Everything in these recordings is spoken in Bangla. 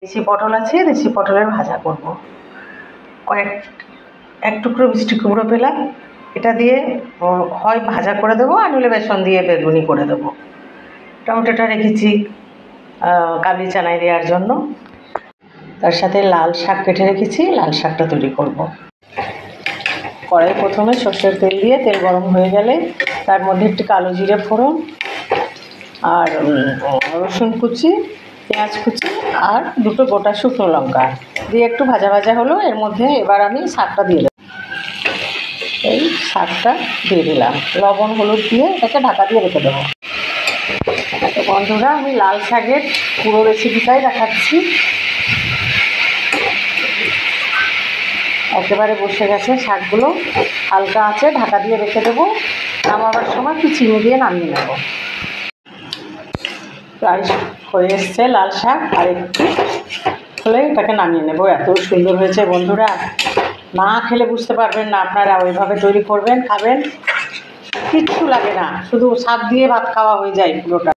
দেশি পটল আছে, দেশি পটলের ভাজা করব। এক টুকরো মিষ্টি কুমড়ো পেলাম, এটা দিয়ে হয় ভাজা করে দেবো আর নইলে বেসন দিয়ে বেগুনি করে দেবো। টমেটোটা রেখেছি কাবলি চানায় দেওয়ার জন্য। তার সাথে লাল শাক কেটে রেখেছি, লাল শাকটা তৈরি করব। কড়াই প্রথমে সর্ষের তেল দিয়ে, তেল গরম হয়ে গেলে তার মধ্যে একটু কালো জিরে ফোড়ন আর রসুন কুচি, পেঁয়াজ কুচি আর দুটো গোটা শুকনো লঙ্কা দিয়ে একটু ভাজা ভাজা হলো। এর মধ্যে এবার আমি শাকটা দিয়ে দেবো। এই শাকটা দিয়ে দিলাম, লবণ হলুদ দিয়ে এটাকে ঢাকা দিয়ে রেখে দেবো। তো বন্ধুরা, আমি লাল শাকের পুরো রেসিপিটাই দেখাচ্ছি। একেবারে বসে গেছে শাকগুলো, হালকা আছে ঢাকা দিয়ে রেখে দেবো। নামাবার সময় একটু চিনি দিয়ে নামিয়ে নেব। প্রায় হয়ে এসছে লাল শাক, আর একটু হলে এটাকে নামিয়ে নেব। এত সুন্দর হয়েছে বন্ধুরা, না খেলে বুঝতে পারবেন না। আপনারা ওইভাবে তৈরি করবেন, খাবেন, কিচ্ছু লাগে না, শুধু শাক দিয়ে ভাত খাওয়া হয়ে যায় পুরোটা।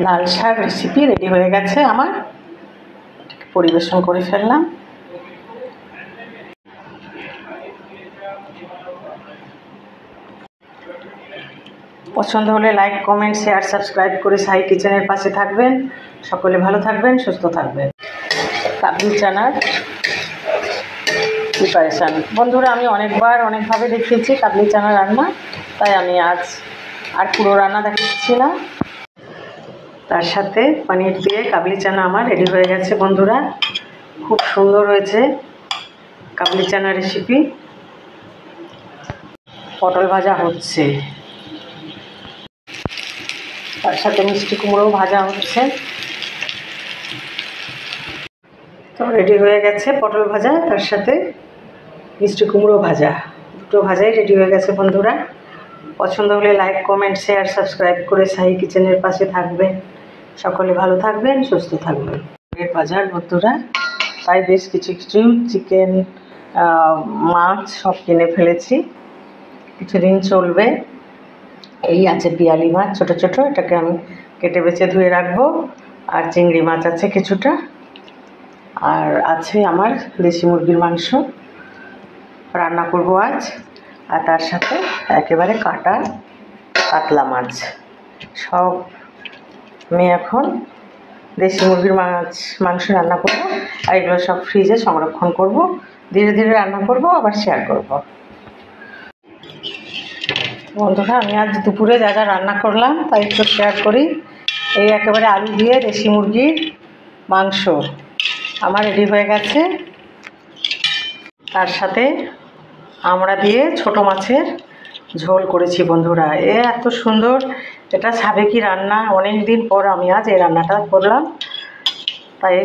লাল শাক রেসিপি রেডি হয়ে গেছে আমার, পরিবেশন করে ফেললাম। পছন্দ হলে লাইক, কমেন্ট, শেয়ার, সাবস্ক্রাইব করে সাই কিচেনের পাশে থাকবেন। সকলে ভালো থাকবেন, সুস্থ থাকবেন। কাবলি চানার প্রিপারেশান বন্ধুরা, আমি অনেকভাবে দেখিয়েছি কাবলি চানা রান্না, তাই আমি আজ আর পুরো রান্না দেখাচ্ছি না। তার সাথে পনির দিয়ে কাবলি চানা আমার রেডি হয়ে গেছে বন্ধুরা। খুব সুন্দর হয়েছে কাবলি চানা রেসিপি। পটল ভাজা হচ্ছে, তার সাথে মিষ্টি কুমড়োও ভাজা হচ্ছে। তো রেডি হয়ে গেছে পটল ভাজা, তার সাথে মিষ্টি কুমড়ো ভাজা, দুটো ভাজাই রেডি হয়ে গেছে বন্ধুরা। পছন্দ হলে লাইক, কমেন্ট, শেয়ার, সাবস্ক্রাইব করে সাই কিচেনের পাশে থাকবেন। সকলে ভালো থাকবেন, সুস্থ থাকবেন। এর বাজার বন্ধুরা, তাই বেশ কিছু চিকেন, মাছ সব কিনে ফেলেছি, কিছুদিন চলবে। এই আছে পিয়ালি মাছ ছোটো ছোটো, এটাকে আমি কেটে বেছে ধুয়ে রাখবো। আর চিংড়ি মাছ আছে কিছুটা, আর আছে আমার দেশি মুরগির মাংস রান্না করব আজ। আর তার সাথে একেবারে কাটা কাতলা মাছ। সব আমি এখন দেশি মুরগির মাংস রান্না করব, আর এগুলো সব ফ্রিজে সংরক্ষণ করব। ধীরে ধীরে রান্না করব, আবার শেয়ার করব। বন্ধুরা, আমি আজ দুপুরে যা যা রান্না করলাম তাই একটু শেয়ার করি। এই একেবারে আলু দিয়ে দেশি মুরগির মাংস আমার রেডি হয়ে গেছে। তার সাথে আমড়া দিয়ে ছোট মাছের ঝোল করেছি বন্ধুরা। এত সুন্দর, এটা সাবেকি রান্না। অনেক দিন পর আমি আজ এই রান্নাটা করলাম, তাই